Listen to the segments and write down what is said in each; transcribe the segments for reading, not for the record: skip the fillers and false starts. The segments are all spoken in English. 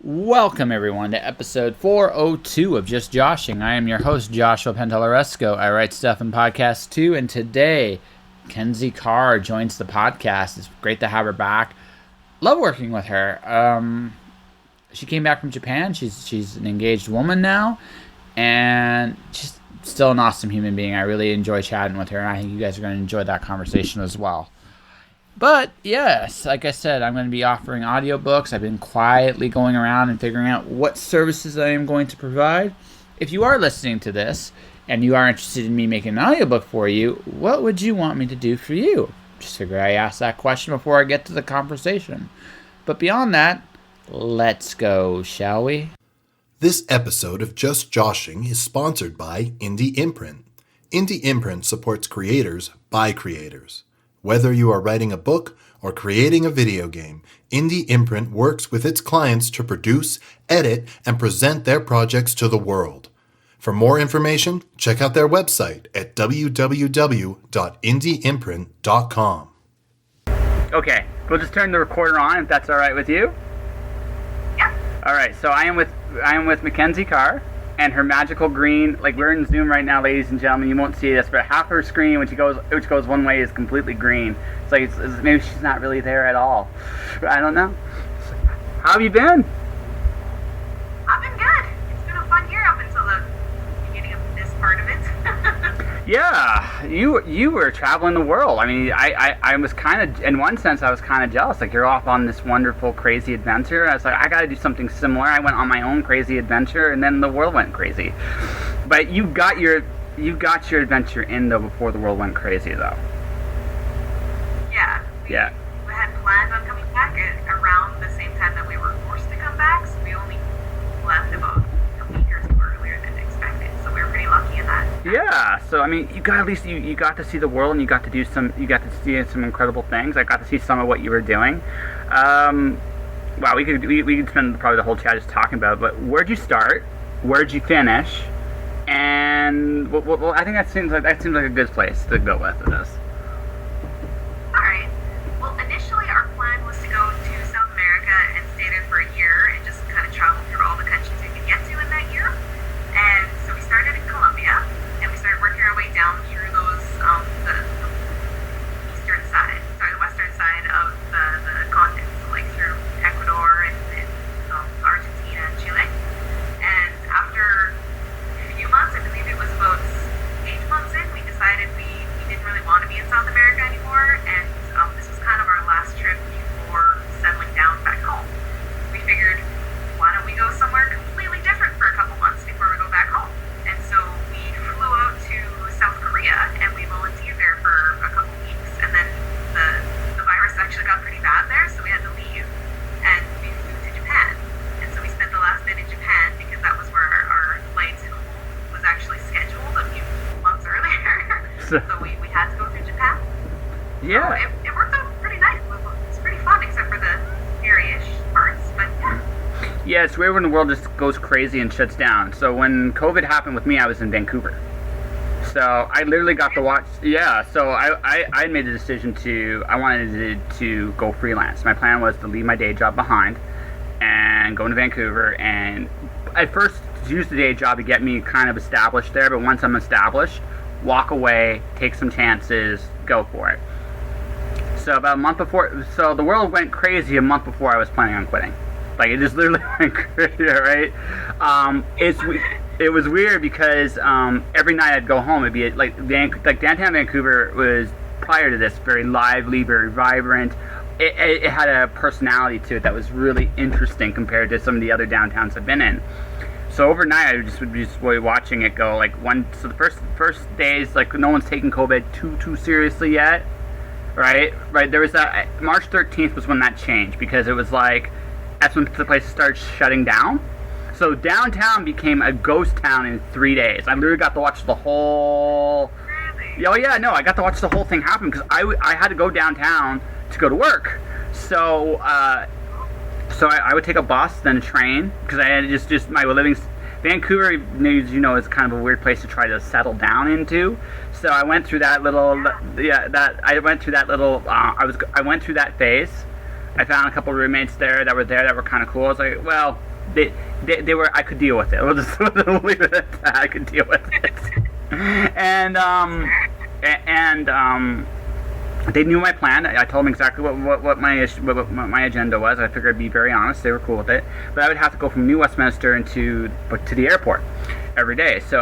Welcome, everyone, to episode 402 of Just Joshing. I am your host, Joshua Pantelaresco. I write stuff and podcasts, too, and today, Kenzie Carr joins the podcast. It's great to have her back. Love working with her. She came back from Japan. She's an engaged woman now, and she's still an awesome human being. I really enjoy chatting with her, and I think you guys are going to enjoy that conversation as well. But yes, like I said, I'm going to be offering audiobooks. I've been quietly going around and figuring out what services I am going to provide. If you are listening to this and you are interested in me making an audiobook for you, what would you want me to do for you? Just figure I ask that question before I get to the conversation. But beyond that, let's go, shall we? This episode of Just Joshing is sponsored by Indie Imprint. Indie Imprint supports creators by creators. Whether you are writing a book or creating a video game, Indie Imprint works with its clients to produce, edit, and present their projects to the world. For more information, check out their website at www.indieimprint.com. Okay, we'll just turn the recorder on if that's all right with you. Yeah. All right, so I am with Kenzie Carr and her magical green. Like, we're in Zoom right now, ladies and gentlemen. You won't see this, but half her screen, which goes one way, is completely green. It's like maybe she's not really there at all. I don't know. How have you been? I've been good. It's been a fun year up until the beginning of this part of it. Yeah, you were traveling the world. I mean, I was kind of, in one sense, I was kind of jealous. Like, you're off on this wonderful, crazy adventure. I was like, I got to do something similar. I went on my own crazy adventure, and then the world went crazy. But you got your adventure in, though, before the world went crazy, though. Yeah. We had planned on coming back around the same time that we were forced to come back, so we only left about a week or two earlier than expected. So we were pretty lucky in that. Yeah, so I mean, you got to see the world, and you got to see some incredible things. I got to see some of what you were doing. Wow, we could spend probably the whole chat just talking about it, but where'd you start? Where'd you finish? And well, I think that seems like a good place to go with this. All right. Well, initially our plan was to go to South America and stay there for a year and just kind of travel through all the countries we could get to in that year. And so we started in Colombia. And we started working our way down through those, the western side of the continent, so like through Ecuador and Argentina and Chile. And after a few months, I believe it was about 8 months in, we decided we didn't really want to be in South America anymore, and this was kind of our last trip before settling down back home. We figured, why don't we go somewhere completely different for a couple months before we go back home? And so we flew out to South Korea and we volunteered there for a couple weeks, and then the virus actually got pretty bad there, so we had to leave and we flew to Japan. And so we spent the last bit in Japan because that was where our flight home was actually scheduled a few months earlier. So we had to go through Japan. Yeah. So it worked out pretty nice. It's pretty fun except for the scary-ish parts, but yeah. Yeah, it's weird when the world just goes crazy and shuts down. So when COVID happened with me, I was in Vancouver. So I literally got to watch. Yeah, so I made the decision I wanted to go freelance. My plan was to leave my day job behind and go into Vancouver, and at first use the day job to get me kind of established there, but once I'm established, walk away, take some chances, go for it. So about a month before, so the world went crazy a month before I was planning on quitting. Like, it just literally went crazy, right? It was weird because every night I'd go home, it'd be like downtown Vancouver was, prior to this, very lively, very vibrant. It had a personality to it that was really interesting compared to some of the other downtowns I've been in. So overnight, I would just be watching it go. So the first days, like, no one's taking COVID too seriously yet, right? There was that March 13th was when that changed, because it was like that's when the place started shutting down. So downtown became a ghost town in 3 days. I literally got to watch the whole. Really? Oh yeah, no, I got to watch the whole thing happen because I had to go downtown to go to work. So I would take a bus, then a train, because I had just my living. Vancouver, as you know, is kind of a weird place to try to settle down into. So I went through that little. I went through that little. I went through that phase. I found a couple of roommates that were kind of cool. I was like, well, they were, I could deal with it. We'll just leave it at that. I could deal with it. And they knew my plan. I told them exactly what my agenda was. I figured I'd be very honest. They were cool with it. But I would have to go from New Westminster to the airport every day. So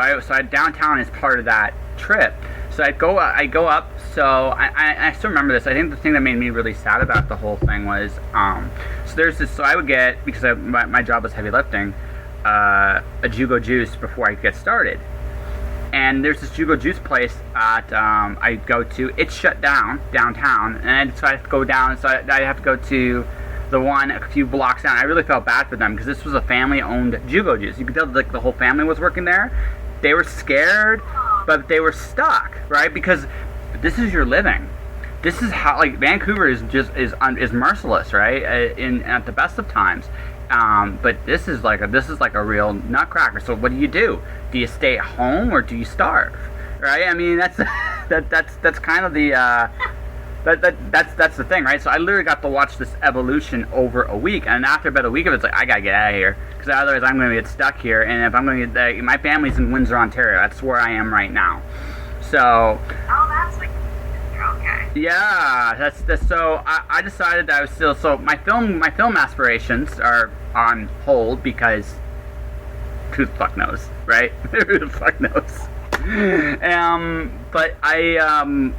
downtown is part of that trip. So I go up. So I still remember this. I think the thing that made me really sad about the whole thing was so there's this. So I would get, because my job was heavy lifting, a Jugo juice before I get started. And there's this Jugo juice place at I go to. It's shut down downtown, and so I have to go down. So I have to go to the one a few blocks down. I really felt bad for them because this was a family-owned Jugo juice. You could tell like the whole family was working there. They were scared, but they were stuck, right? Because this is your living. This is how, like, Vancouver is merciless, right? At the best of times. But this is like a real nutcracker. So what do? Do you stay at home or do you starve? Right? I mean, that's kind of the that's the thing, right? So I literally got to watch this evolution over a week, and after about a week of it, it's like I gotta get out of here because otherwise I'm going to get stuck here. And if I'm going to get my family's in Windsor, Ontario. That's where I am right now. So. Oh, that's like. Okay. Yeah, that's so I decided that I was still, so my film aspirations are on hold because who the fuck knows, right? Who the fuck knows? But I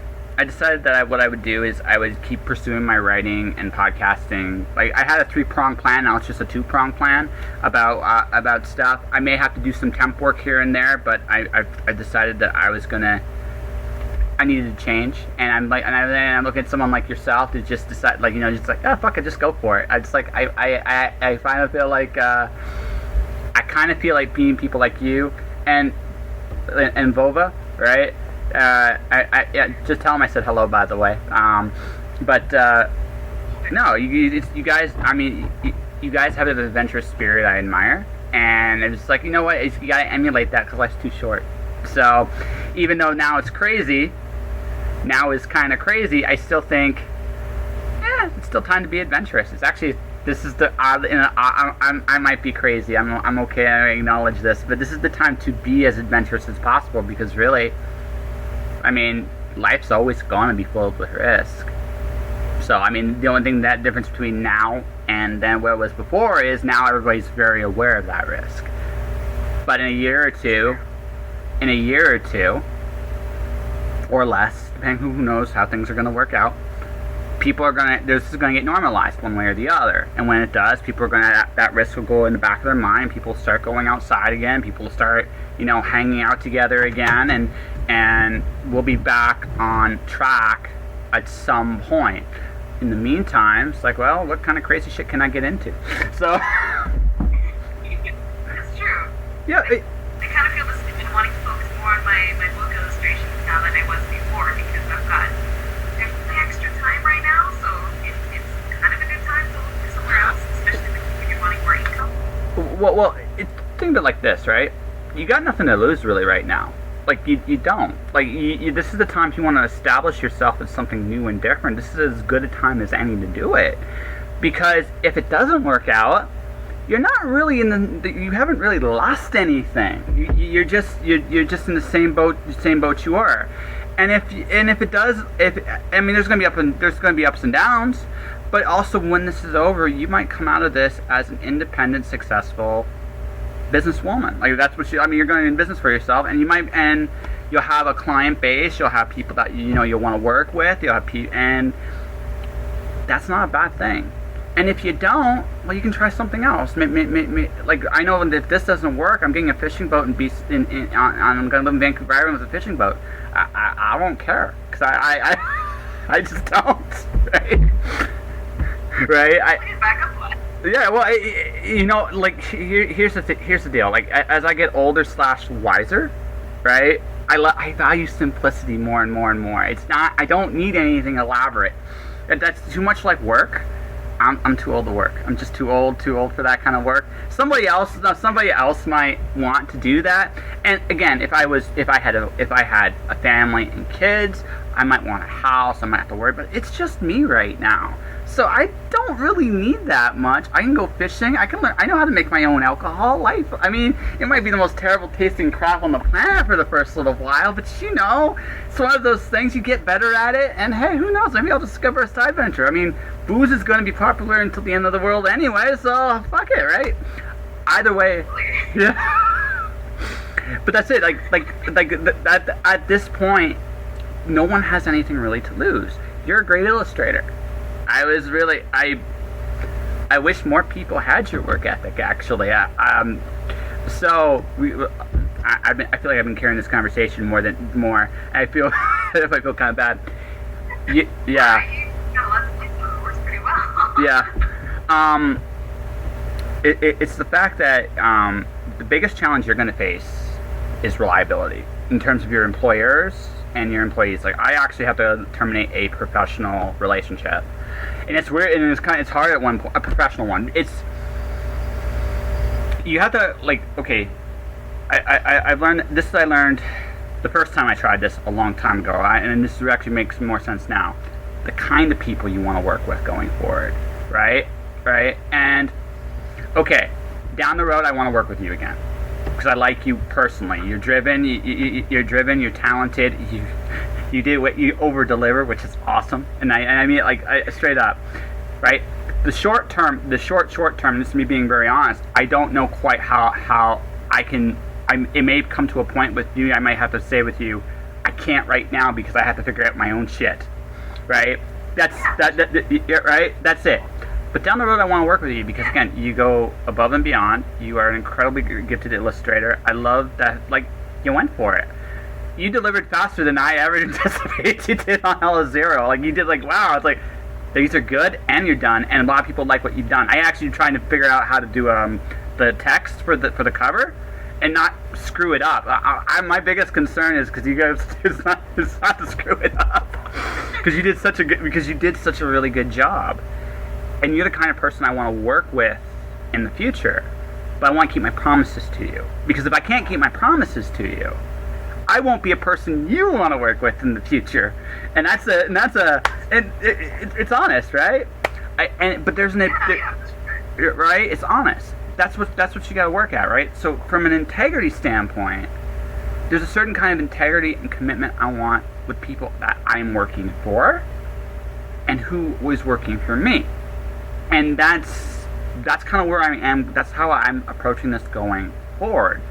decided that what I would do is I would keep pursuing my writing and podcasting. Like, I had a 3-pronged plan. Now it's just a 2-pronged plan about stuff. I may have to do some temp work here and there, but I decided that I needed to change, and I'm looking at someone like yourself to just decide, like, just like, oh fuck it, just go for it. I just like I finally feel like I kind of feel like being people like you and Vova, right? I just tell them I said hello, by the way. No, you guys. I mean, you guys have an adventurous spirit I admire, and it's like, you know what? You gotta emulate that because life's too short. So, even though now it's crazy. Now is kind of crazy. I still think, it's still time to be adventurous. It's actually, this is the I might be crazy. I'm okay. I acknowledge this, but this is the time to be as adventurous as possible because really, I mean, life's always going to be filled with risk. So I mean, the only thing that difference between now and then what it was before is now everybody's very aware of that risk. But in a year or two, or less, depending who knows how things are going to work out, this is going to get normalized one way or the other. And when it does, people are going to, that risk will go in the back of their mind. People will start going outside again. People will start, hanging out together again, and we'll be back on track at some point. In the meantime, it's like, well, what kind of crazy shit can I get into? So. That's true. Yeah. I kind of feel this. I've been wanting to focus more on my book illustrations now than I was before because there's extra time right now, so it's kind of a good time to look somewhere else, especially when you're wanting more income. Well, think of it like this, right? You got nothing to lose really right now. Like, you don't. Like, this is the time if you want to establish yourself as something new and different. This is as good a time as any to do it. Because if it doesn't work out, you're not really you haven't really lost anything. You're just in the same boat you were. And if it does, there's going to be ups and downs, but also when this is over, you might come out of this as an independent, successful businesswoman. Like, that's what you're going in business for yourself, and you'll have a client base, you'll have people that you'll want to work with, you'll have people, and that's not a bad thing. And if you don't, well, you can try something else. Like, I know if this doesn't work, I'm getting a fishing boat and I'm going to live in Vancouver Island with a fishing boat. I won't care because I just don't. Right? Yeah, well, here's the deal. Like, as I get older / wiser, right? I value simplicity more and more and more. I don't need anything elaborate. That's too much like work. I'm too old to work. I'm just too old for that kind of work. Somebody else might want to do that. And again, if I had a family and kids, I might want a house. I might have to worry. But it's just me right now. So I don't really need that much. I can go fishing. I can learn. I know how to make my own alcohol. I mean, it might be the most terrible tasting crap on the planet for the first little while, but it's one of those things, you get better at it, and hey, who knows? Maybe I'll discover a side venture. I mean, booze is going to be popular until the end of the world anyway, so fuck it, right? Either way, yeah. But that's it. At this point, no one has anything really to lose. You're a great illustrator. I wish more people had your work ethic, actually. I feel like I've been carrying this conversation more. I feel if I feel kind of bad. Yeah. Yeah. It's the fact that the biggest challenge you're going to face is reliability in terms of your employers and your employees. Like, I actually have to terminate a professional relationship. And it's weird, and it's hard at one point, a professional one. You have to, okay, I've learned, I learned the first time I tried this a long time ago, and this actually makes more sense now. The kind of people you want to work with going forward, right? And, okay, down the road, I want to work with you again. Because I like you personally. You're driven, you're driven, you're talented, you over-deliver, which is awesome. And I mean it straight up, right? The short term, this is me being very honest, I don't know quite how I can, it may come to a point with you, I might have to say with you, I can't right now because I have to figure out my own shit, right? Right? That's it. But down the road, I want to work with you because, again, you go above and beyond. You are an incredibly gifted illustrator. I love that, you went for it. You delivered faster than I ever anticipated you did on Hella Zero. You did, wow. It's these are good, and you're done, and a lot of people like what you've done. I actually trying to figure out how to do the text for the cover and not screw it up. My biggest concern is because you guys, it's not to screw it up because you did such a really good job. And you're the kind of person I want to work with in the future. But I want to keep my promises to you. Because if I can't keep my promises to you, I won't be a person you want to work with in the future. And it's honest, right? But there's right? It's honest. That's what you got to work at, right? So from an integrity standpoint, there's a certain kind of integrity and commitment I want with people that I'm working for and who was working for me. And that's kind of where I am. That's how I'm approaching this going forward.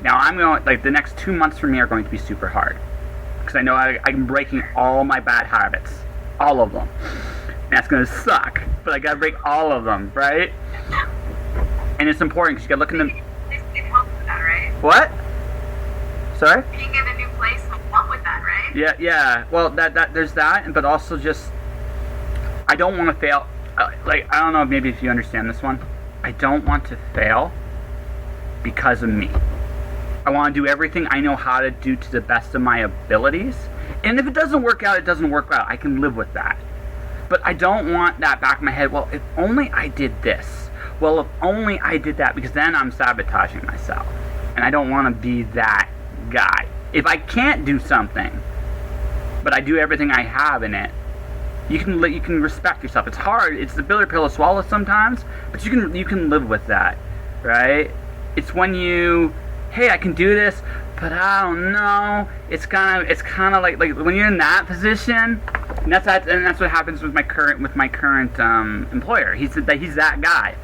Now, I'm going, the next 2 months for me are going to be super hard. Because I know I'm breaking all my bad habits. All of them. And that's going to suck. But I got to break all of them, right? And it's important because you got to look in the... It helps with that, right? What? Sorry? Being in a new place will help with that, right? Yeah. Well, there's that, but also just... I don't want to fail... I don't know, maybe if you understand this one. I don't want to fail because of me. I want to do everything I know how to do to the best of my abilities. And if it doesn't work out, it doesn't work out. I can live with that. But I don't want that back in my head, well, if only I did this. Well, if only I did that, because then I'm sabotaging myself. And I don't want to be that guy. If I can't do something, but I do everything I have in it, you can respect yourself. It's hard. It's the bitter pill to swallow sometimes, but you can live with that, right? It's when hey, I can do this, but I don't know. It's kind of like when you're in that position, and that's what happens with my current employer. He's that guy.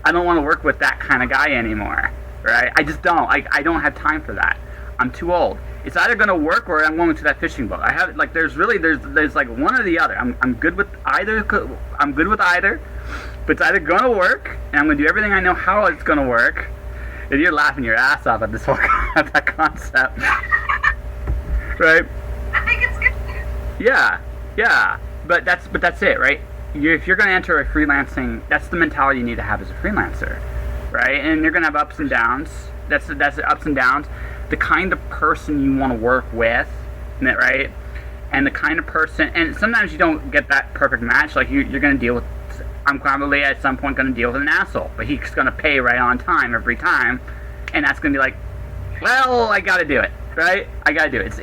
I don't want to work with that kind of guy anymore, right? I just don't. I don't have time for that. I'm too old. It's either going to work or I'm going to that fishing boat. I have there's one or the other. I'm good with either. But it's either going to work, and I'm going to do everything I know how it's going to work. And you're laughing your ass off at this whole at that concept, right? I think it's good. Yeah. But that's it, right? If you're going to enter a freelancing, that's the mentality you need to have as a freelancer, right? And you're going to have ups and downs. That's the ups and downs. The kind of person you want to work with, right? And the kind of person, and sometimes you don't get that perfect match. You're going to deal with, I'm probably at some point going to deal with an asshole, but he's going to pay right on time every time, and that's going to be well, I got to do it, right? I got to do it.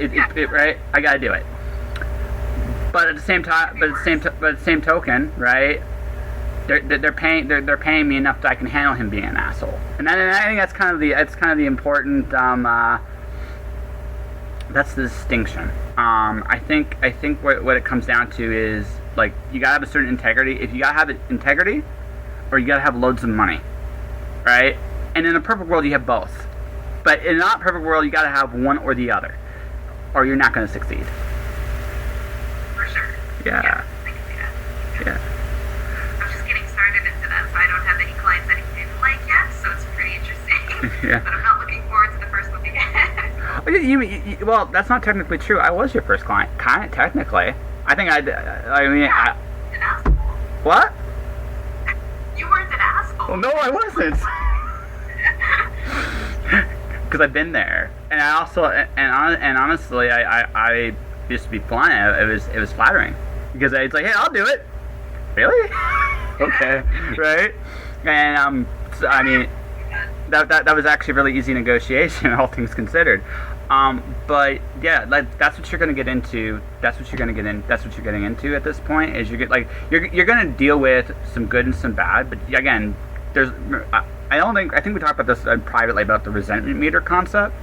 Right? I got to do it. But at the same time, but at the same token, right? they're paying me enough that I can handle him being an asshole. And I think that's kind of the important that's the distinction. I think what it comes down to is, like, you gotta have a certain integrity. If you gotta have integrity, or you gotta have loads of money, right? And in a perfect world, you have both. But in a not perfect world, you gotta have one or the other, or you're not gonna succeed. For sure. Yeah. I can see that. Yeah. I'm just getting started into that, so I don't have any clients that I didn't like yet, so it's pretty interesting. Yeah. But I'm not looking forward to the first one again. Oh, well, that's not technically true. I was your first client, kind of technically. I think I mean, Yeah, an asshole. what? You weren't an asshole. Well, no, I wasn't. Because I've been there, and I also, and honestly, I just to be blunt, it was flattering, because it's like, hey, I'll do it. Really? Okay, right? And so, I mean, that was actually a really easy negotiation, all things considered. But yeah, like, that's what you're gonna get into. That's what you're getting into at this point. Is you're gonna deal with some good and some bad. But again, I think we talked about this privately about the resentment meter concept.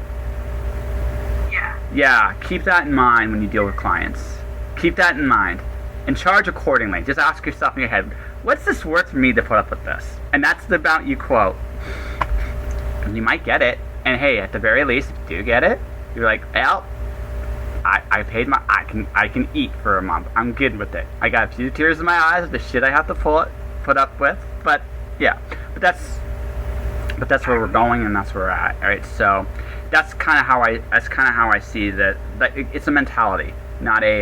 Yeah, keep that in mind when you deal with clients. Keep that in mind, and charge accordingly. Just ask yourself in your head, what's this worth for me to put up with this? And that's the about you quote. And you might get it, and hey, at the very least, if you do get it, you're like, well, I paid my, I can eat for a month. I'm good with it. I got a few tears in my eyes of the shit I have to put up with, but yeah, but that's where we're going, and that's where we're at. All right, so that's kind of how I see that. Like, it's a mentality, not a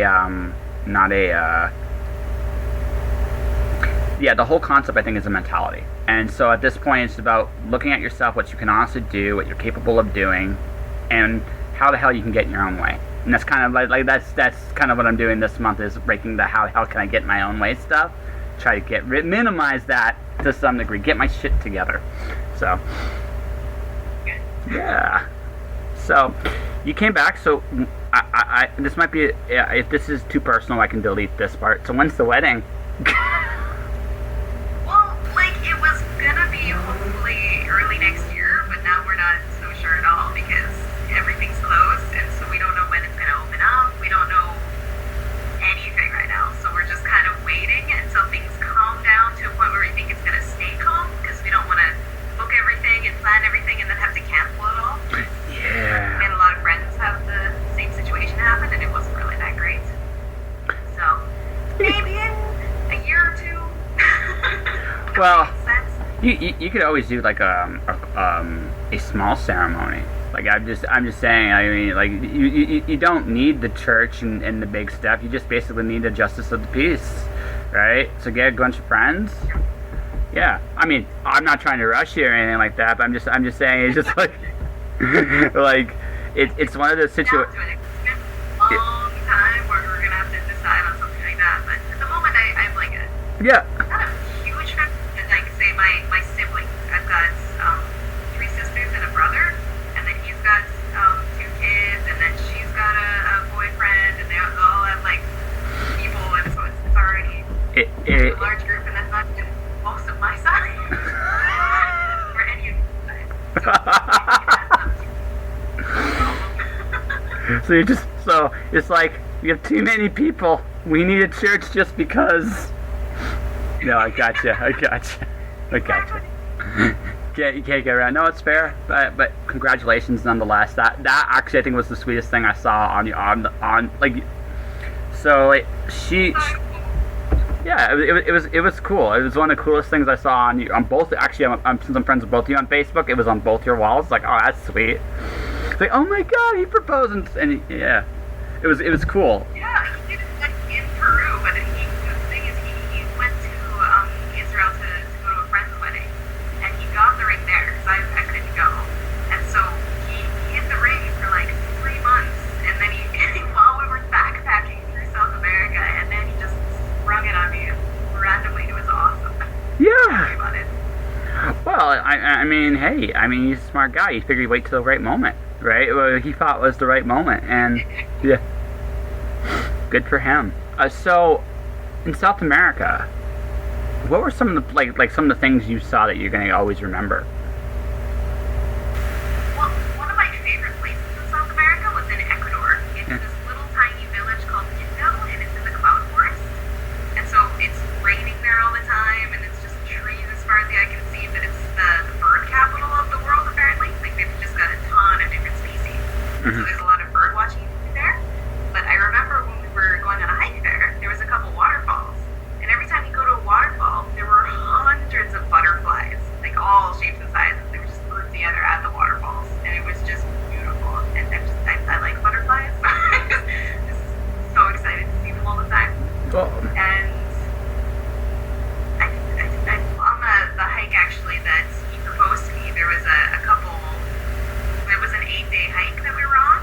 yeah, the whole concept, I think, is a mentality. And so at this point, it's about looking at yourself, what you can honestly do, what you're capable of doing, and how the hell you can get in your own way. And that's kind of like that's kind of what I'm doing this month, is breaking the how the hell can I get in my own way stuff. Try to minimize that to some degree, get my shit together. So yeah. So you came back. So I this might be, if this is too personal, I can delete this part. So when's the wedding? Well, like, it was gonna be hopefully early next year, but now we're not so sure at all because everything's closed, and so we don't know when it's gonna open up. We don't know anything right now, so we're just kind of waiting until things calm down to a point where we think it's gonna stay calm, because we don't want to book everything and plan everything and then have to cancel it all. Yeah. We had a lot of friends have the same situation happen, and it wasn't really that great. So maybe in a year or two. Well, you could always do like a small ceremony. Like, I'm just saying. I mean, like, you don't need the church and the big stuff. You just basically need the justice of the peace, right? So get a bunch of friends. Yeah, I mean, I'm not trying to rush you or anything like that, but I'm just saying, it's just like like it's one of those situations. It's been a long time where we're gonna have to decide on something like that, but at the moment I'm like Yeah. not a huge fan. Like, say my siblings, I've got 3 sisters and a brother, and then he's got 2 kids, and then she's got a boyfriend, and they all have like people, and so it's already a large group, and that's not even most of my side or any of the side. So it's like, you have too many people. We need a church just because. No, I gotcha. You can't get around. No, it's fair, but congratulations nonetheless. That actually, I think, was the sweetest thing I saw on like. So, like, yeah, it was cool. It was one of the coolest things I saw on both. Actually, since I'm friends with both of you on Facebook, it was on both your walls. Like, oh, that's sweet. It's like, oh my God, he proposed, and yeah, it was cool. Yeah, he did it like in Peru, but the thing is, he went to Israel to go to a friend's wedding, and he got the ring there because I couldn't go, and so he hid the ring for like 3 months, and then he while we were backpacking through South America, and then he just sprung it on me randomly. It was awesome. Yeah. About it. Well, I mean, hey, I mean, he's a smart guy. He figured he'd wait till the right moment, right? Well, he thought was the right moment, and yeah, good for him. So, in South America, What were some of the like some of the things you saw that you're gonna always remember? Well, one of my favorite places in South America was in Ecuador. It's this little tiny village called Quito, and it's in the cloud forest. And so it's raining there all the time, and it's just trees as far as the eye can see. But it's the bird capital of the world, apparently. Like they've just got a ton of different species. So there's a lot of bird watching there. But I remember when we were going on a hike there was a couple waterfalls. And every time you go to a waterfall, there were hundreds of butterflies, like all shapes and sizes. They were just grouped together at the waterfalls, and it was just beautiful. And I like butterflies. Just so excited to see them all the time. Well, And on the hike actually that he proposed to me, there was a couple. It was an 8-day hike that we were on,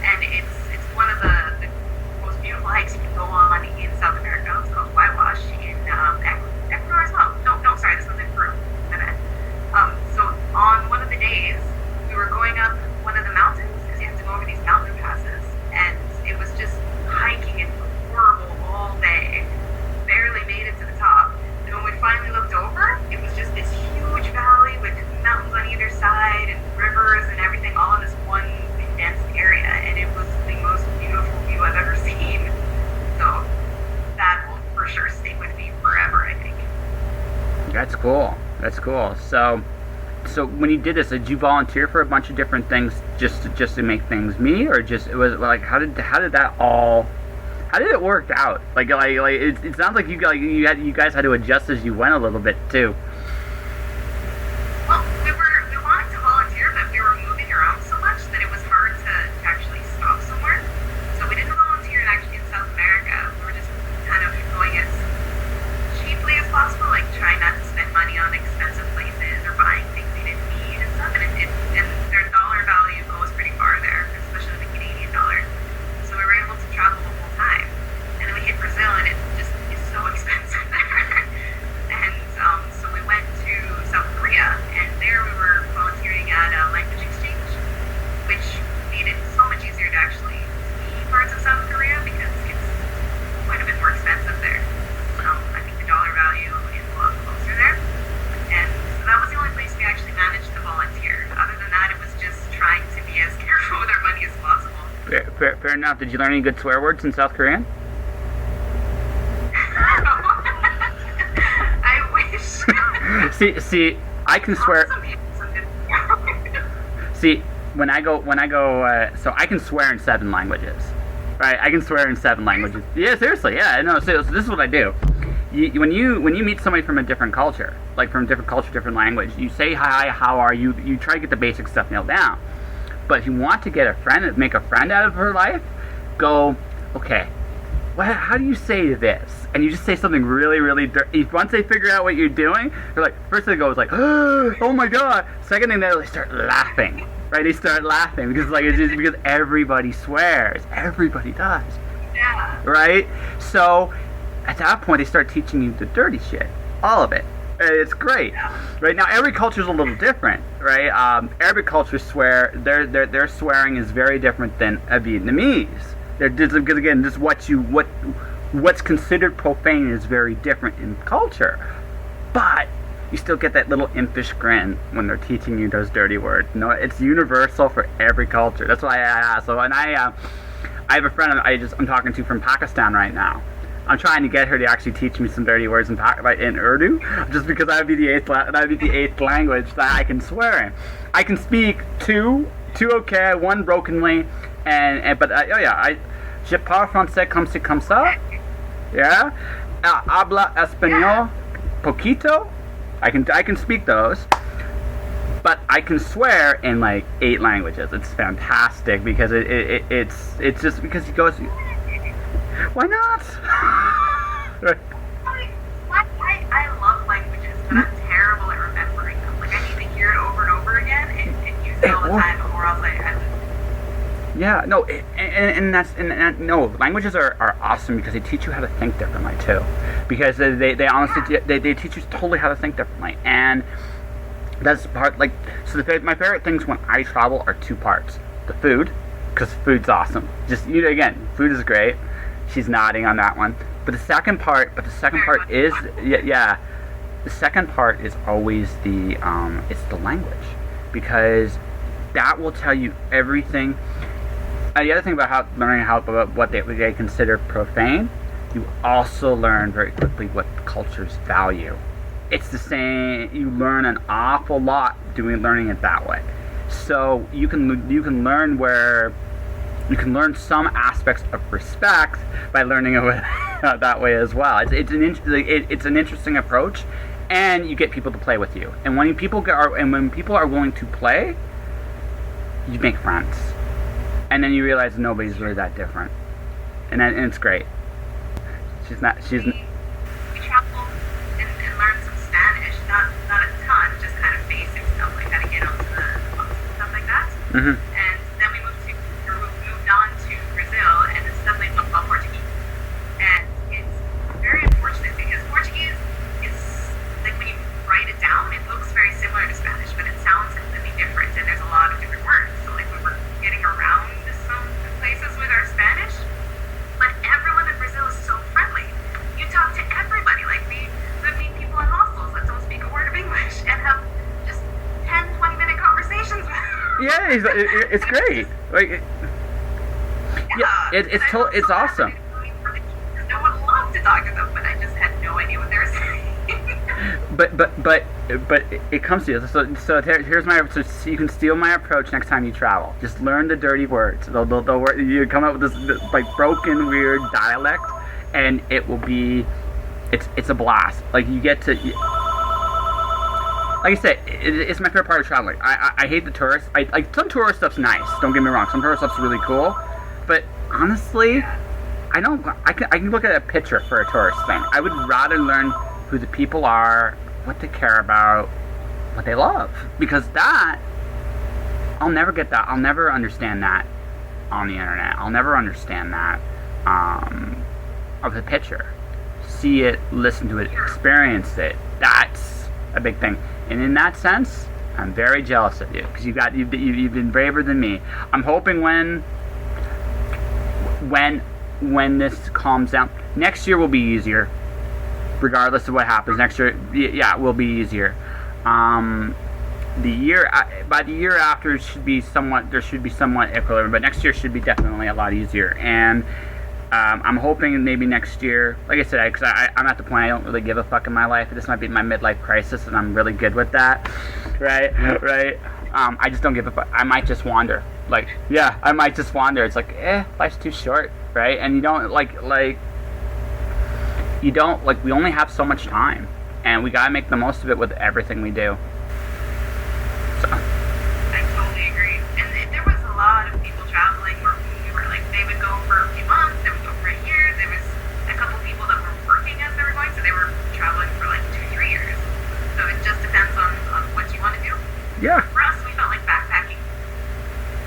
and it's one of the most beautiful hikes you can go on in South America. It's called Whitewash in Ecuador as well. No, sorry, this was in Peru. My bad. So on one of the days, we were going up one of the mountains, because you have to go over these mountain passes, and it was just hiking and horrible all day. Barely made it to the top. And when we finally looked over, it was just this huge valley with mountains on either side and rivers and everything all in this one condensed area, and it was the most beautiful view I've ever seen. So that will for sure stay with me forever, I think. that's cool. That's cool. So when you did this, did you volunteer for a bunch of different things just to make things meet, or just it was like how did that all? How did it work out? Like it sounds like you guys had to adjust as you went a little bit too. Well, we wanted to volunteer, but we were moving around so much that it was hard to actually stop somewhere. So we didn't volunteer in South America. We were just kind of going as cheaply as possible, like trying not to spend money on expensive places or buying things we didn't need and stuff. And their dollar value goes pretty far there, especially the Canadian dollar. So we were able to travel the whole time. And then we hit Brazil, and it just is so expensive there. And so we went to South Korea, and there we were volunteering at a language exchange, which made it so much easier to actually see parts of South Korea because it's quite a bit more expensive there. I think the dollar value is a lot closer there. And so that was the only place we actually managed to volunteer. Other than that, it was just trying to be as careful with our money as possible. Fair enough. Did you learn any good swear words in South Korean? I wish. See, I can swear. Some people, some good. See, when I go, so I can swear in 7 languages, right? I can swear in 7 languages. Yeah, seriously, yeah. No, so this is what I do. When you meet somebody from a different culture, like from a different culture, different language, you say hi, how are you? You try to get the basic stuff nailed down. But if you want to get a friend, make a friend out of her life, go, okay, how do you say this? And you just say something really, really dirty. Once they figure out what you're doing, they're like, first thing they go is like, oh my god. Second thing, they start laughing, right? They start laughing because it's just because everybody swears. Everybody does. Yeah. Right? So at that point, they start teaching you the dirty shit. All of it. It's great, right? Now every culture is a little different, right? Arabic cultures swear. Their swearing is very different than a Vietnamese. Because again, just what's considered profane is very different in culture, but you still get that little impish grin when they're teaching you those dirty words. No, it's universal for every culture. That's why I asked. So, and I have a friend I'm talking to from Pakistan right now. I'm trying to get her to actually teach me some dirty words in Urdu, just because that would be the eighth language that I can swear in. I can speak two okay, one brokenly, but je parle français comme ça. Yeah, habla español poquito. I can speak those, but I can swear in like 8 languages. It's fantastic because it's just because he goes. Why not? Right. I love languages, but I'm terrible at remembering them. Like, I need to hear it over and over again and use it all the time, or else I lose. Yeah, no, and no, languages are awesome because they teach you how to think differently too. Because they honestly they teach you totally how to think differently, and that's part my favorite things when I travel are 2 parts: the food, because food's awesome. Just again, food is great. She's nodding on that one. But the second part is The second part is always it's the language, because that will tell you everything. The other thing about learning about what they consider profane, you also learn very quickly what cultures value. It's the same. You learn an awful lot learning it that way. So you can learn some aspects of respect by learning it that way as well. It's an interesting approach, and you get people to play with you. And when people are willing to play, you make friends, and then you realize nobody's really that different, and it's great. She's We traveled and learned some Spanish, not a ton, just kind of basic stuff, like how to get onto the bus and stuff like that. Mm-hmm. And then we moved on to Brazil, and it's suddenly talked about Portuguese. And it's very unfortunate because Portuguese is, like, when you write it down, it looks very similar to Spanish, but it sounds completely different, and there's a lot of different words. So, like, we were getting around some places with our Spanish, but everyone in Brazil is so friendly. You talk to everybody. Like, we would meet people in hostels that don't speak a word of English and have just 10, 20-minute conversations with them. Yeah, it's great. Like, it's awesome. No one loved to talk to them, but I just had no idea what they were saying. But it comes to you. So here's so you can steal my approach next time you travel. Just learn the dirty words. You come up with this like broken, weird dialect, and it will be, it's a blast. Like, you get to, like I said, it's my favorite part of traveling. I hate the tourists. Like, some tourist stuff's nice. Don't get me wrong. Some tourist stuff's really cool, but honestly, I can look at a picture for a tourist thing. I would rather learn who the people are, what they care about, what they love, because that, I'll never get that. I'll never understand that on the internet. I'll never understand that of the picture. See it, listen to it, experience it. That's a big thing. And in that sense, I'm very jealous of you, because you've been braver than me. I'm hoping when this calms down, next year will be easier. Regardless of what happens next year, it will be easier. By the year after, there should be somewhat equilibrium, but next year should be definitely a lot easier. And I'm hoping maybe next year, like I said, because I'm at the point I don't really give a fuck in my life. This might be my midlife crisis, and I'm really good with that, right? I just don't give a fuck. I might just wander. I might just wander. It's like, life's too short, right? And you don't we only have so much time, and we gotta make the most of it with everything we do. So I totally agree. And there was a lot of people traveling where we were like, they would go for a few months, they would go for a year. There was a couple people that were working as they were going, so they were traveling for like 2-3 years. So it just depends on what you want to do. yeah. For us, we felt like backpacking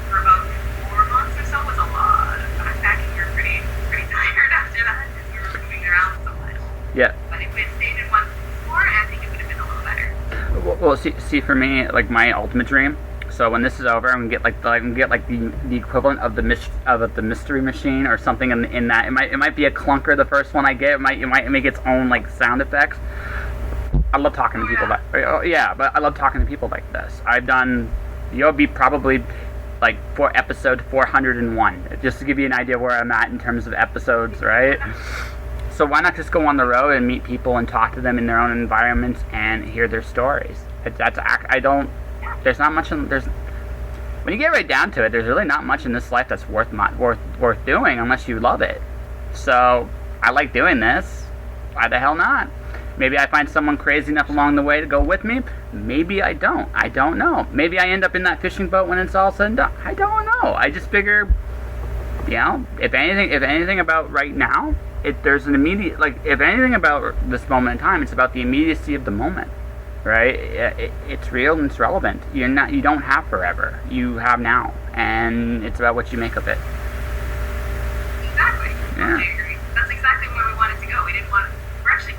for about 4 months or so was a lot of backpacking. We were pretty tired after that because we were moving around so much. Yeah. But if we had stayed in one sport, I think it would have been a little better. Well, see, for me, like, my ultimate dream. So when this is over, I'm gonna get the equivalent of the mystery machine or something in that. It might be a clunker. The first one I get, it might make its own like sound effects. I love talking to people. But I love talking to people like this. I've done. You'll be probably like for episode 401, just to give you an idea where I'm at in terms of episodes, right? So why not just go on the road and meet people and talk to them in their own environments and hear their stories? There's not much when you get right down to it, there's really not much in this life that's worth doing unless you love it. So I like doing this. Why the hell not? Maybe I find someone crazy enough along the way to go with me. Maybe I don't. I don't know. Maybe I end up in that fishing boat when it's all said and done. I don't know. I just figure, if anything about right now, there's an immediate, if anything about this moment in time, it's about the immediacy of the moment, right? It's real and it's relevant. You don't have forever. You have now, and it's about what you make of it. Exactly. Yeah. I agree. That's exactly where we wanted to go. We're actually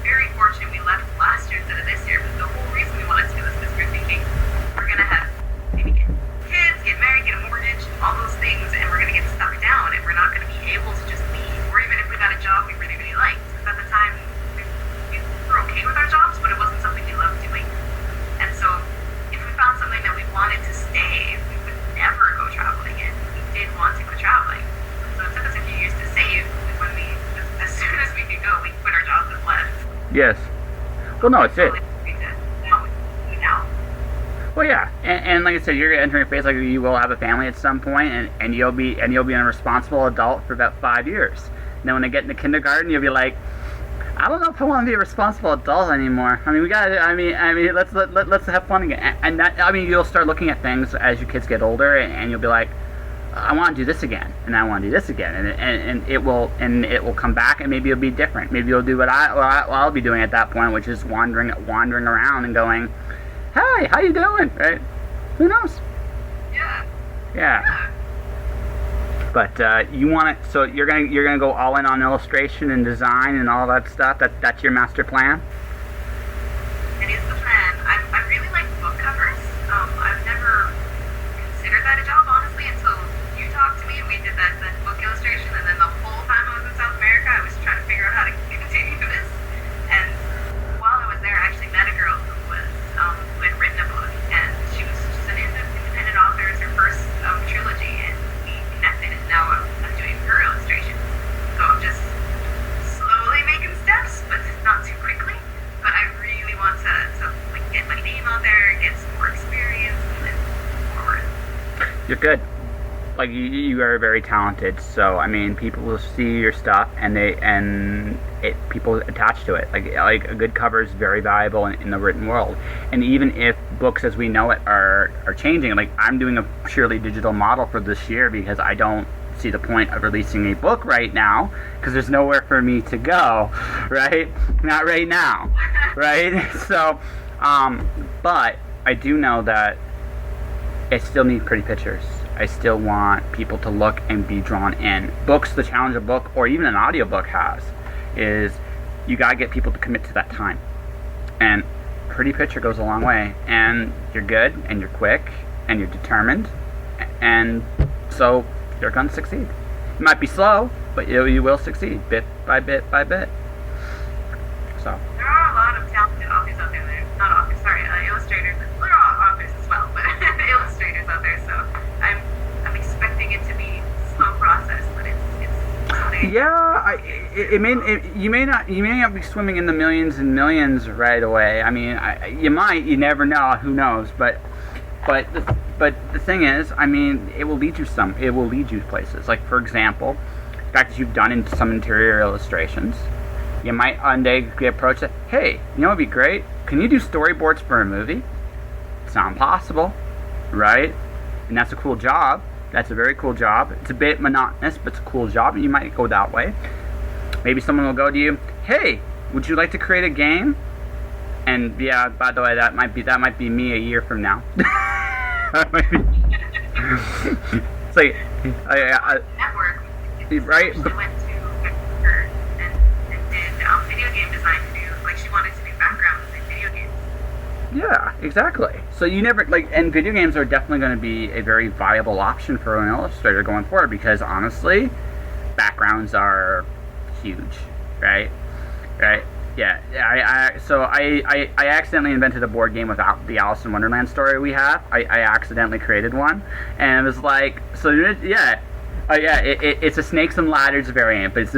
very fortunate we left last year instead of this year, but the whole reason we wanted to do this is we're thinking we're going to have maybe get kids, get married, get a mortgage, all those things, and we're going to get stuck down, and we're not going to be able to just leave, or even if we got a job we really, really liked. Because at the time, we were okay with our jobs, but it wasn't Yes. Well, no, it's it. Now. Well, yeah, and like I said, you're entering a phase like you will have a family at some point, and you'll be a responsible adult for about 5 years. And then when they get into kindergarten, you'll be like, I don't know if I want to be a responsible adult anymore. I mean, we got. I mean, let's have fun again. And that, I mean, you'll start looking at things as your kids get older, and you'll be like, I want to do this again, and I want to do this again, and it will come back, and maybe it'll be different. Maybe you'll do what I'll be doing at that point, which is wandering around and going, "Hey, how you doing?" Right? Who knows? Yeah. Yeah. But you want it, so you're gonna go all in on illustration and design and all that stuff. That's your master plan. It is the plan. I really like book covers. I've never considered that a job, honestly, until you talked to me and we did that book illustration. And then the whole time I was in South America, I was trying to figure out how to continue this. And while I was there, I actually met a girl who had written a book, and she's an independent author. It's her first trilogy, and we connected. And now I'm doing her illustrations. So I'm just slowly making steps, but not too quickly. But I really want to like get my name out there, get some more experience, and then move forward. You're good. Like you are very talented. So I mean, people will see your stuff, and people attach to it. Like a good cover is very valuable in the written world. And even if books as we know it are changing, like I'm doing a purely digital model for this year because I don't see the point of releasing a book right now because there's nowhere for me to go, right? Not right now, right? So, but I do know that I still need pretty pictures. I still want people to look and be drawn in. Books, the challenge a book or even an audiobook has is you gotta get people to commit to that time. And pretty picture goes a long way. And you're good and you're quick and you're determined. And so you're going to succeed. It might be slow, but you will succeed bit by bit by bit. So. There are a lot of talented authors out there. Not authors, sorry, illustrators. There are authors as well, but illustrators out there. So I'm expecting it to be a slow process, but it's yeah. You may not be swimming in the millions and millions right away. I mean, you might. You never know. Who knows? But the thing is, I mean, it will lead you to places. Like, for example, the fact that you've done some interior illustrations, you might one day get approached that, hey, you know what would be great? Can you do storyboards for a movie? It's not impossible, right? And that's a cool job. That's a very cool job. It's a bit monotonous, but it's a cool job, and you might go that way. Maybe someone will go to you, hey, would you like to create a game? And yeah, by the way, that might be me a year from now. It's like, network. Right? She went to Vancouver and did video game design to do, like she wanted to do backgrounds in video games. Yeah, exactly. So you never, like, and video games are definitely going to be a very viable option for an illustrator going forward because honestly, backgrounds are huge, right? Right? Yeah, I accidentally invented a board game without the Alice in Wonderland story we have. I accidentally created one, and it was like, so yeah, it's a Snakes and Ladders variant, but it's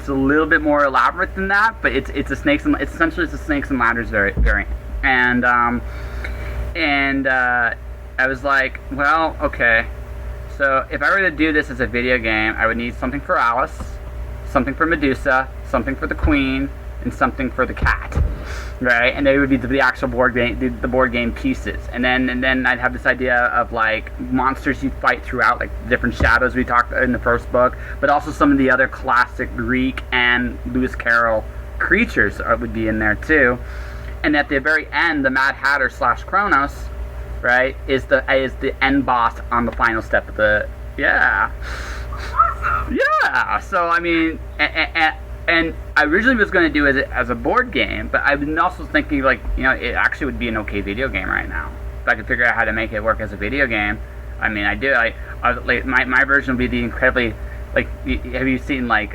a little bit more elaborate than that. But it's essentially a Snakes and Ladders variant, and I was like, well, okay, so if I were to do this as a video game, I would need something for Alice, something for Medusa, something for the Queen, and something for the cat, right? And they would be the actual board game, the board game pieces. And then I'd have this idea of like monsters you'd fight throughout, like the different shadows we talked in the first book, but also some of the other classic Greek and Lewis Carroll creatures would be in there too. And at the very end, the Mad Hatter / Kronos, right, is the end boss on the final step of the Awesome. Yeah. So I mean, and I originally was going to do it as a board game, but I've been also thinking, like, you know, it actually would be an okay video game right now. If I could figure out how to make it work as a video game, I mean, I do. Like my version would be the incredibly, like, have you seen like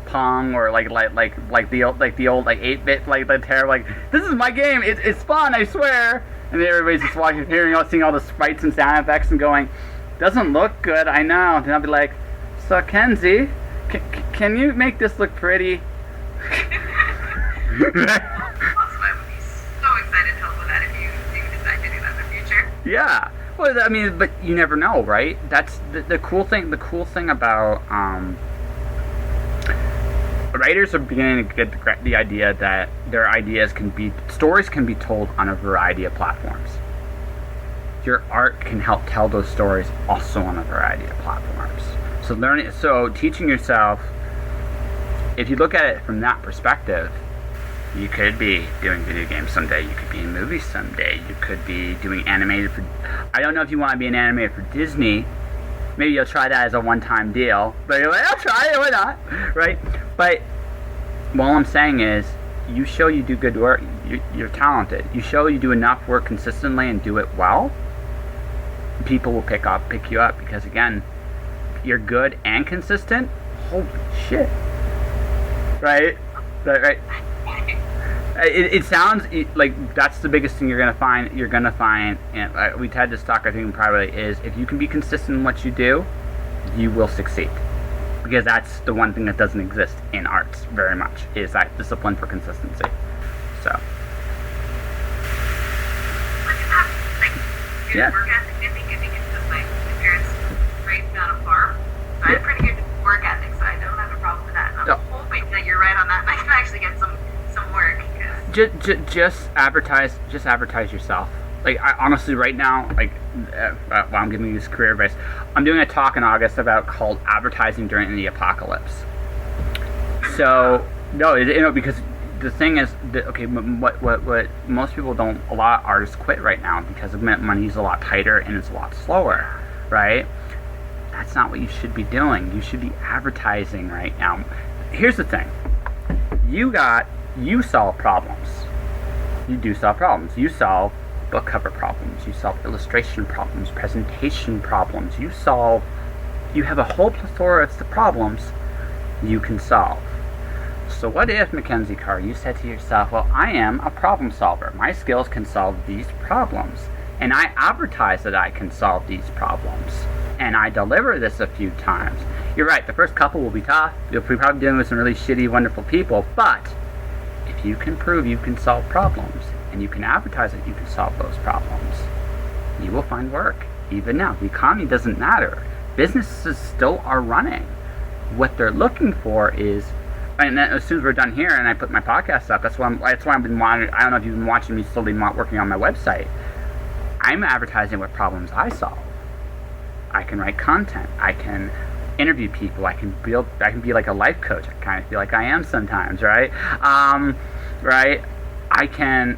Pong or like the old 8-bit, like the terrible, like, this is my game, it's fun, I swear, and then everybody's just watching, seeing all the sprites and sound effects and going, doesn't look good, I know. And I'll be like, so Kenzie, can you make this look pretty? Awesome. I would be so excited to help with that if you do decide to do that in the future. Yeah. Well, I mean, but you never know, right? That's the cool thing. The cool thing about writers are beginning to get the idea that their stories can be told on a variety of platforms. Your art can help tell those stories also on a variety of platforms. So teaching yourself, if you look at it from that perspective, you could be doing video games someday. You could be in movies someday. You could be doing animated for... I don't know if you want to be an animator for Disney. Maybe you'll try that as a one-time deal. But you're like, I'll try it, why not? Right? But all I'm saying is, you show you do good work. You're talented. You show you do enough work consistently and do it well. People will pick you up. Because, again, you're good and consistent. Holy shit. Right? Right? It sounds like that's the biggest thing you're gonna find. And we had this talk, I think, privately, is if you can be consistent in what you do, you will succeed. Because that's the one thing that doesn't exist in arts very much, is that discipline for consistency. So. Good work ethic. I think it's just like my parents raised me on a farm. So I have pretty good work ethic, so I don't have a problem with that. And I'm hoping that you're right on that, and I can actually get some work. Just advertise yourself. Like, I honestly, right now, while I'm giving you this career advice, I'm doing a talk in August called advertising during the apocalypse. So because the thing is that, okay, what most people don't, a lot of artists quit right now because money's a lot tighter and it's a lot slower, right? That's not what you should be doing. You should be advertising right now. Here's the thing. You solve problems. You do solve problems. You solve book cover problems. You solve illustration problems, presentation problems. You have a whole plethora of the problems you can solve. So what if, Kenzie Carr, you said to yourself, well, I am a problem solver. My skills can solve these problems. And I advertise that I can solve these problems. And I deliver this a few times. You're right, the first couple will be tough. You'll be probably dealing with some really shitty, wonderful people. But if you can prove you can solve problems, and you can advertise that you can solve those problems, you will find work. Even now, the economy doesn't matter. Businesses still are running. What they're looking for is, and then as soon as we're done here and I put my podcast up, that's why I've been monitoring. I don't know if you've been watching me slowly working on my website. I'm advertising what problems I solve. I can write content. I can interview people. I can be like a life coach. I kind of feel like I am sometimes, right? Right? I can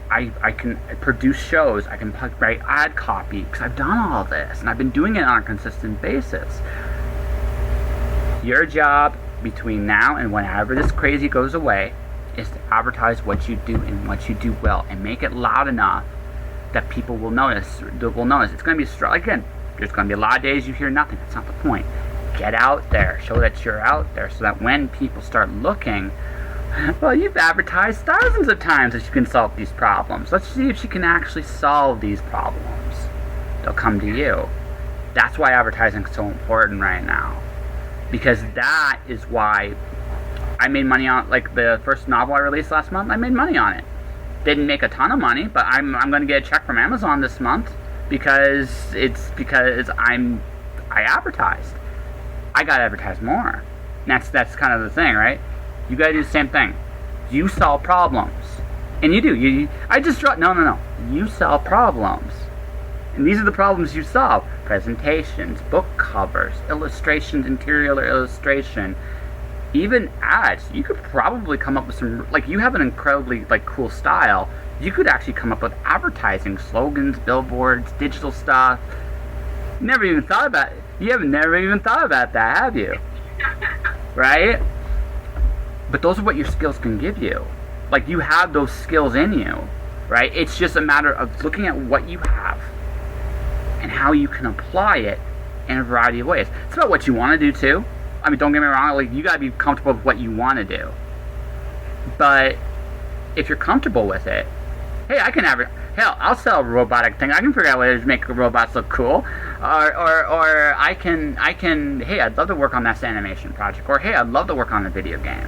produce shows. I can write ad copy because I've done all this and I've been doing it on a consistent basis. Your job between now and whenever this crazy goes away is to advertise what you do and what you do well and make it loud enough that people will notice. It's going to be again. There's going to be a lot of days you hear nothing. That's not the point. Get out there. Show that you're out there so that when people start looking, well, you've advertised thousands of times that you can solve these problems. Let's see if you can actually solve these problems. They'll come to you. That's why advertising is so important right now. Because that is why I made money on, like, the first novel I released last month, I made money on it. Didn't make a ton of money, but I'm going to get a check from Amazon this month because I advertised. I got to advertise more. That's kind of the thing, right? You got to do the same thing. You solve problems. And you do. No. You solve problems. And these are the problems you solve. Presentations, book covers, illustrations, interior illustration, even ads. You could probably come up with some, like, you have an incredibly, like, cool style. You could actually come up with advertising, slogans, billboards, digital stuff. You haven't never even thought about that, have you? Right? But those are what your skills can give you. Like, you have those skills in you, right? It's just a matter of looking at what you have and how you can apply it in a variety of ways. It's about what you want to do too. I mean, don't get me wrong, like, you gotta be comfortable with what you want to do. But if you're comfortable with it, hey, I'll sell a robotic thing. I can figure out ways to make robots look cool. Or I can, hey, I'd love to work on this animation project. Or hey, I'd love to work on a video game.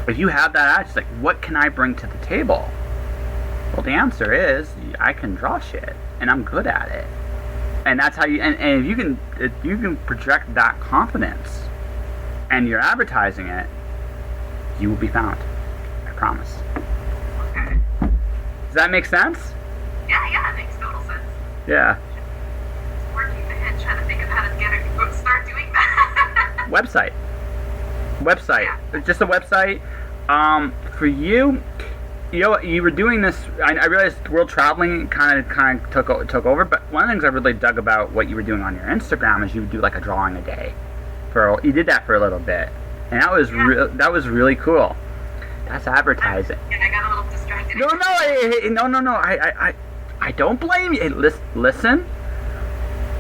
If you have that attitude, like, what can I bring to the table? Well, the answer is I can draw shit, and I'm good at it. And that's how you. And if you can project that confidence, and you're advertising it, you will be found. I promise. Okay. Does that make sense? Yeah, it makes total sense. Yeah. It's working in my head trying to think of how to start doing that. Website. Yeah. Just a website. For you, you were doing this. I realized world traveling kind of took over. But one of the things I really dug about what you were doing on your Instagram is you would do like a drawing a day. You did that for a little bit, and that was that was really cool. That's advertising. And I got a little distracted. No. I don't blame you. Hey, listen.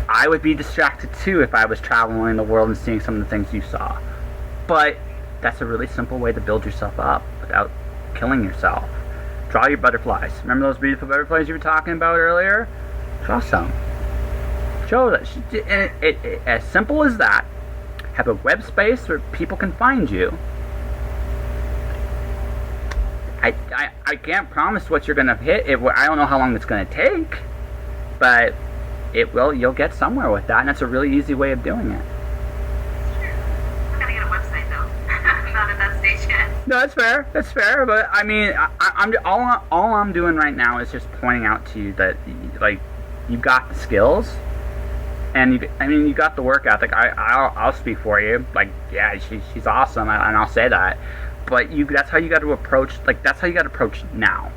I would be distracted too if I was traveling the world and seeing some of the things you saw. But that's a really simple way to build yourself up without killing yourself. Draw your butterflies. Remember those beautiful butterflies you were talking about earlier? Draw some. Show that. As simple as that. Have a web space where people can find you. I can't promise what you're going to hit. I don't know how long it's going to take. But it will. You'll get somewhere with that. And that's a really easy way of doing it. I'm going to get a website though. I'm not at that stage yet. No, that's fair. But I mean, I'm all I'm doing right now is just pointing out to you that, like, you got the skills, and you got the work ethic. I'll speak for you. Like, yeah, she's awesome, and I'll say that. But that's how you got to approach. Like, that's how you got to approach now.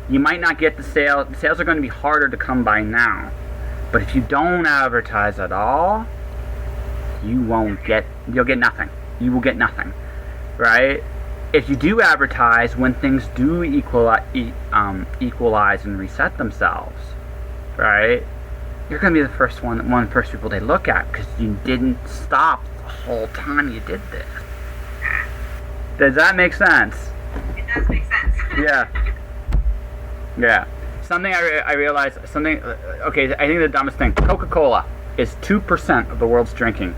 You might not get the sale. The sales are going to be harder to come by now. But if you don't advertise at all, you'll get nothing. You will get nothing, right? If you do advertise when things do equalize and reset themselves, right? You're going to be the first one of the first people they look at because you didn't stop the whole time you did this. Does that make sense? It does make sense. Yeah. Something I realized. Okay, I think the dumbest thing. Coca-Cola is 2% of the world's drinking.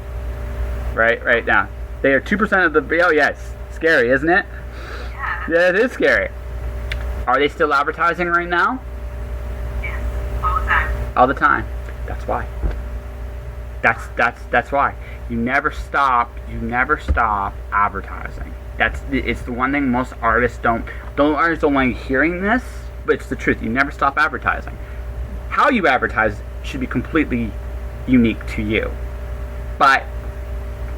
Right now. They are 2% of the. Oh yes, scary, isn't it? Yeah, it is scary. Are they still advertising right now? Yes, all the time. All the time. That's why. That's why. You never stop advertising. It's the one thing most artists don't like hearing this, but it's the truth. You never stop advertising. How you advertise should be completely unique to you. But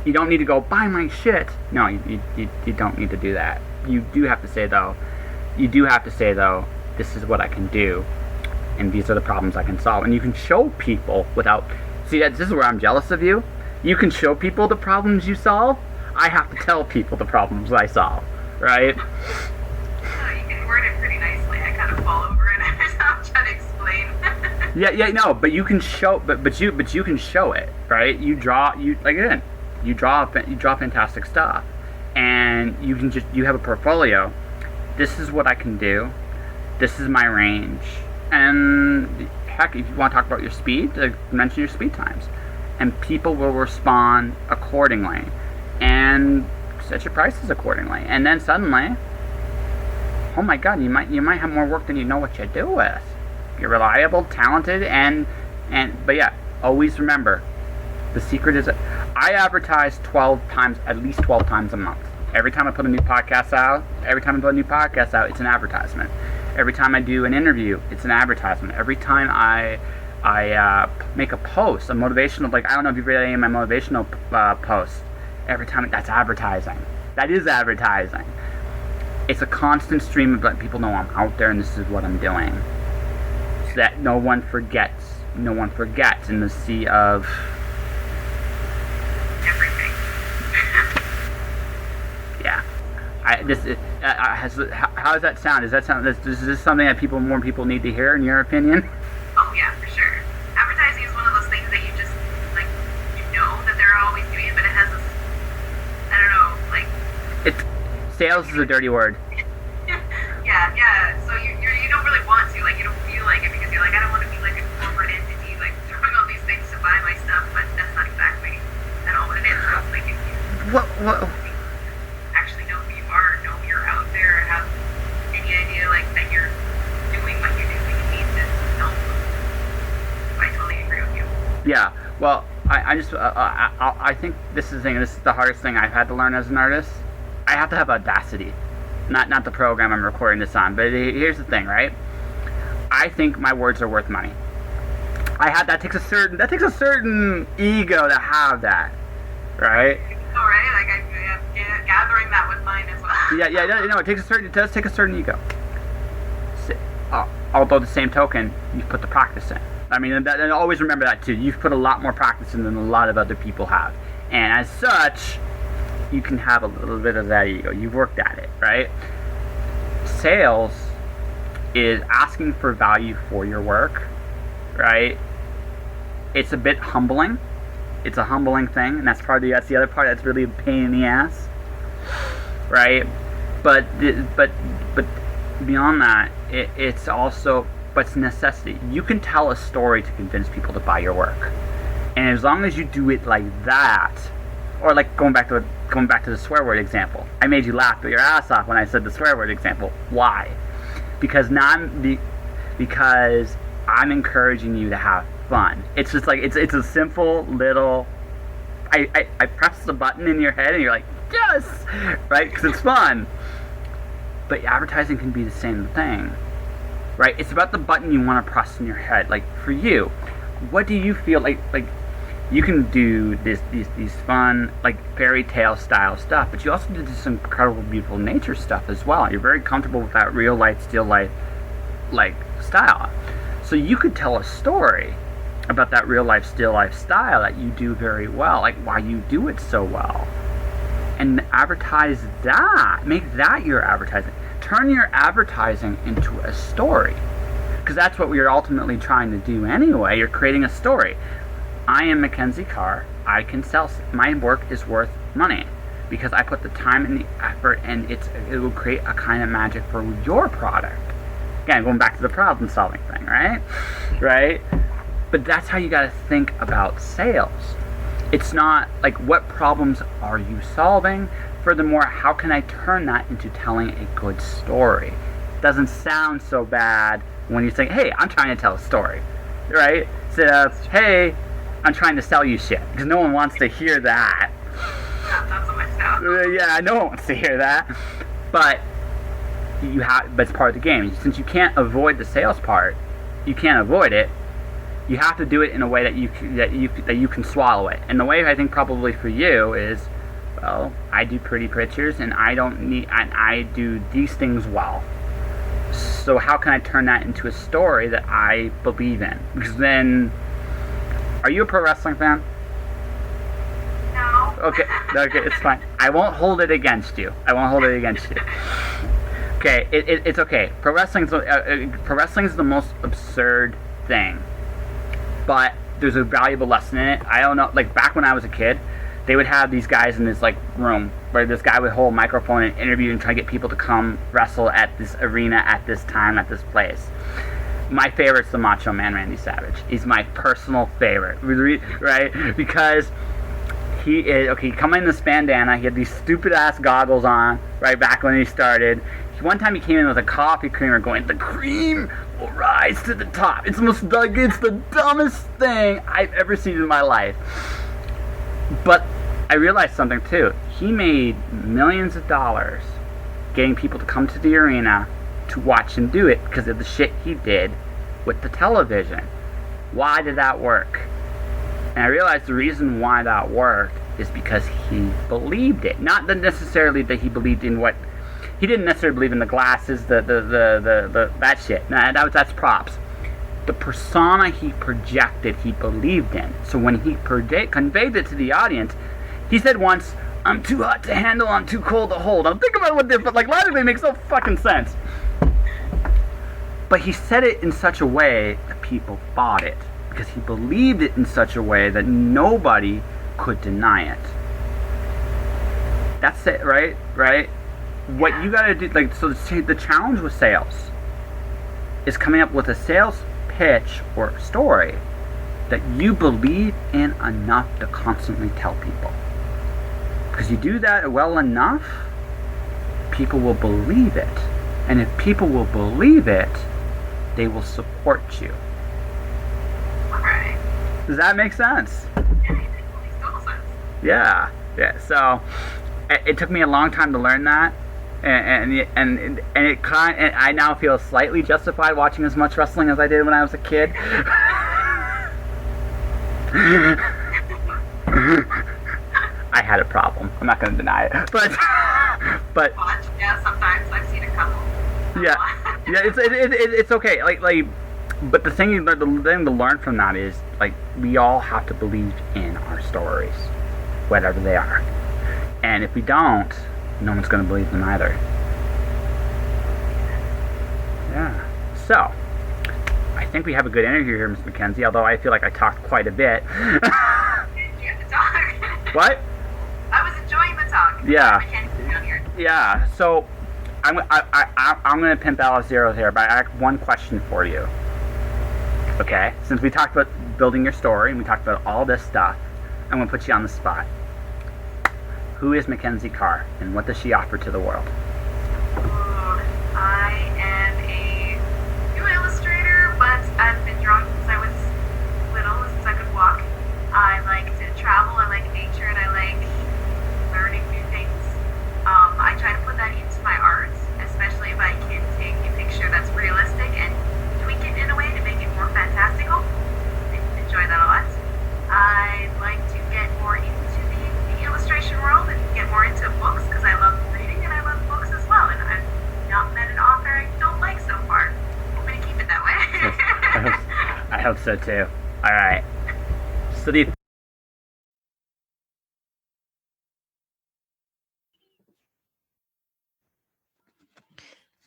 you don't need to go buy my shit. No, you don't need to do that. You do have to say though, this is what I can do, and these are the problems I can solve. And you can show people without. See, this is where I'm jealous of you. You can show people the problems you solve. I have to tell people the problems I solve, right? Oh, you can word it pretty nicely. I kind of fall over it every time I'm trying to explain. No, but you can show, but you can show it, right? You draw fantastic stuff, and you have a portfolio. This is what I can do. This is my range, and heck, if you want to talk about your speed, mention your speed times, and people will respond accordingly. And set your prices accordingly, and then suddenly, oh my God, you might have more work than you know what you do with. You're reliable, talented, but yeah, always remember, the secret is I advertise at least 12 times a month. Every time I put a new podcast out, it's an advertisement. Every time I do an interview, it's an advertisement. Every time I make a post, a motivational, like, I don't know if you've read any of my motivational posts. Every time, that's advertising. That is advertising. It's a constant stream of letting people know I'm out there and this is what I'm doing. So that no one forgets in the sea of Everything. Yeah. How does that sound? Is this something that more people need to hear, in your opinion? Oh yeah, for sure. Advertising is one of those things that you just, like, you know that they're always doing it, but it has this, I don't know, like... Sales is a dirty word. yeah, so you don't really want to, like, you don't feel like it because you're like, I don't want to be like a corporate entity, like, throwing all these things to buy my stuff, but that's not exactly at all what it is. So it's like, if you What? actually know who you are, know your Yeah. Well, I just I think this is the thing. This is the hardest thing I've had to learn as an artist. I have to have audacity, not the program I'm recording this on. But here's the thing, right? I think my words are worth money. That takes a certain ego to have that, right? All right, like I'm gathering that with mine as well. Yeah. No, it does take a certain ego. Although the same token, you've put the practice in. I mean, and always remember that too. You've put a lot more practice in than a lot of other people have, and as such, you can have a little bit of that ego. You've worked at it, right? Sales is asking for value for your work, right? It's a bit humbling. It's a humbling thing, and that's the other part that's really a pain in the ass, right? But beyond that, it's also, but it's necessity. You can tell a story to convince people to buy your work, and as long as you do it like that, or like going back to the swear word example, I made you laugh your ass off when I said the swear word example. Why? Because I'm encouraging you to have fun. It's just like it's a simple little. I press the button in your head and you're like, yes, right? Because it's fun. But advertising can be the same thing, right? It's about the button you want to press in your head. Like for you, what do you feel like you can do these fun, like fairy tale style stuff, but you also do this incredible, beautiful nature stuff as well. You're very comfortable with that real life, still life, like style. So you could tell a story about that real life, still life style that you do very well, like why you do it so well, and advertise that. Make that your advertising. Turn your advertising into a story, because that's what we're ultimately trying to do anyway. You're creating a story. I am Kenzie Carr. I can sell. My work is worth money because I put the time and the effort, and it will create a kind of magic for your product. Again, going back to the problem solving thing, right? Right? But that's how you got to think about sales. It's not like, what problems are you solving? Furthermore, how can I turn that into telling a good story? It doesn't sound so bad when you say, hey, I'm trying to tell a story, right? Instead of, hey, I'm trying to sell you shit, because no one wants to hear that. That's what my style. Yeah, no one wants to hear that. But but it's part of the game. Since you can't avoid the sales part, you can't avoid it. You have to do it in a way that you can swallow it. And the way I think probably for you is, well, I do pretty pictures, and I do these things well. So how can I turn that into a story that I believe in? Because then, are you a pro wrestling fan? No. Okay, it's fine. I won't hold it against you. Okay, it's okay. Pro wrestling is the most absurd thing, but there's a valuable lesson in it. I don't know, like back when I was a kid, they would have these guys in this like room where this guy would hold a microphone and interview and try to get people to come wrestle at this arena at this time at this place. My favorite's the Macho Man Randy Savage. He's my personal favorite, right? Because he is, okay, he come in this bandana, he had these stupid ass goggles on, right, back when he started. One time he came in with a coffee creamer going, the cream will rise to the top. It's it's the dumbest thing I've ever seen in my life. But I realized something too. He made millions of dollars getting people to come to the arena to watch him do it because of the shit he did with the television. Why did that work? And I realized the reason why that worked is because he believed it. Not necessarily that he believed in what he didn't necessarily believe in, the glasses, the that shit. Nah, that's props. The persona he projected, he believed in. So when he conveyed it to the audience, he said once, "I'm too hot to handle, I'm too cold to hold." I'm thinking about what this, but like logically it makes no fucking sense. But he said it in such a way that people bought it, because he believed it in such a way that nobody could deny it. That's it, right? Right? What you gotta do, like, so the challenge with sales is coming up with a sales pitch or story that you believe in enough to constantly tell people. Because you do that well enough, people will believe it. And if people will believe it, they will support you. Right. Does that make sense? Yeah, it makes total sense. Yeah. So it took me a long time to learn that, and I now feel slightly justified watching as much wrestling as I did when I was a kid. I had a problem. I'm not going to deny it, but Yeah, sometimes I've seen a couple. yeah, it's okay. But the thing to learn from that is, like, we all have to believe in our stories, whatever they are. And if we don't, no one's going to believe them either. Yeah. So, I think we have a good interview here, Ms. Mackenzie, although I feel like I talked quite a bit. Enjoying the talk. What? I was enjoying the talk. Yeah. Mackenzie down here. Yeah. So, I'm going to pimp Alice Zero here, but I have one question for you. Okay? Since we talked about building your story, and we talked about all this stuff, I'm going to put you on the spot. Who is Kenzie Carr, and what does she offer to the world? I am a new illustrator, but I've been drawing since I was little, since I could walk. I like to travel, I like nature, and I like learning new things. I try to put that into my art, especially if I can take a picture that's realistic and tweak it in a way to make it more fantastical. I enjoy that a lot. I like to get more into the illustration world and get more into books because I love reading and I love books as well. And I've not met an author I don't like so far. Hoping to keep it that way. I hope so too. All right. So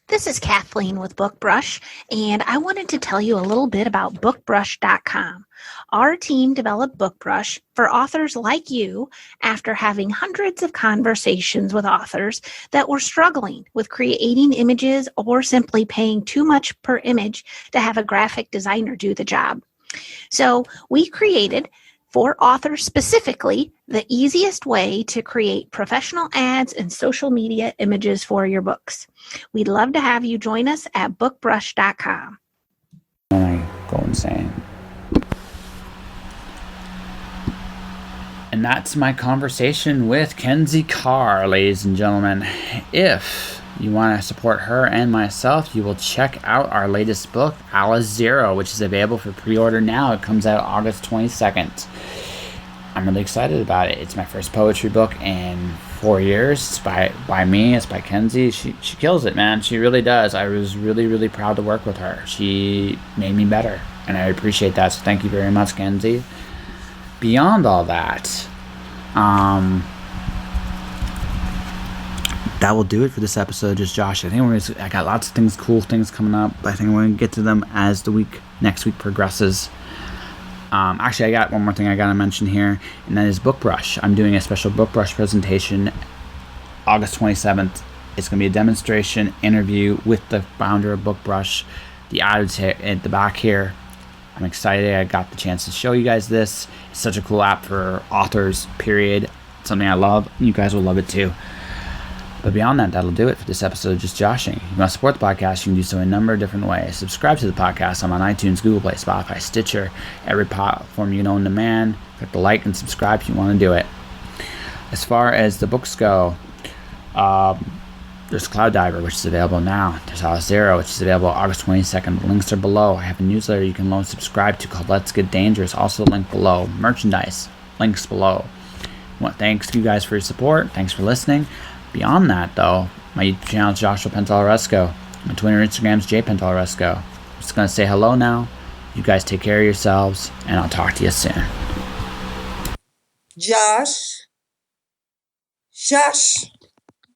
This is Kathleen with BookBrush, and I wanted to tell you a little bit about BookBrush.com. Our team developed BookBrush for authors like you after having hundreds of conversations with authors that were struggling with creating images or simply paying too much per image to have a graphic designer do the job. So we created, for authors specifically, the easiest way to create professional ads and social media images for your books. We'd love to have you join us at bookbrush.com. I go insane. And that's my conversation with Kenzie Carr, ladies and gentlemen. If you want to support her and myself, you will check out our latest book, Alice Zero, which is available for pre-order now. It comes out August 22nd. I'm really excited about it. It's my first poetry book in 4 years. It's by me. It's by Kenzie. She kills it, man. She really does. I was really, really proud to work with her. She made me better, and I appreciate that. So thank you very much, Kenzie. Beyond all that, that will do it for this episode of Just Josh. I think I got lots of cool things coming up. I think we're going to get to them as next week progresses. Actually, I got one more thing I got to mention here, and that is BookBrush. I'm doing a special BookBrush presentation August 27th. It's going to be a demonstration interview with the founder of BookBrush. The ad is at the back here. I'm excited I got the chance to show you guys this. It's such a cool app for authors, period. It's something I love. You guys will love it too. But beyond that, that'll do it for this episode of Just Joshing. If you want to support the podcast, you can do so in a number of different ways. Subscribe to the podcast. I'm on iTunes, Google Play, Spotify, Stitcher, every platform you know on demand. Click the like and subscribe if you want to do it. As far as the books go, there's Cloud Diver, which is available now. There's Alice Zero, which is available August 22nd. The links are below. I have a newsletter you can subscribe to called Let's Get Dangerous, also linked below. Merchandise, links below. Thanks to you guys for your support. Thanks for listening. Beyond that, though, my YouTube channel is Joshua Pentalaresco. My Twitter and Instagram is jpentalaresco. I'm just going to say hello now. You guys take care of yourselves, and I'll talk to you soon. Josh.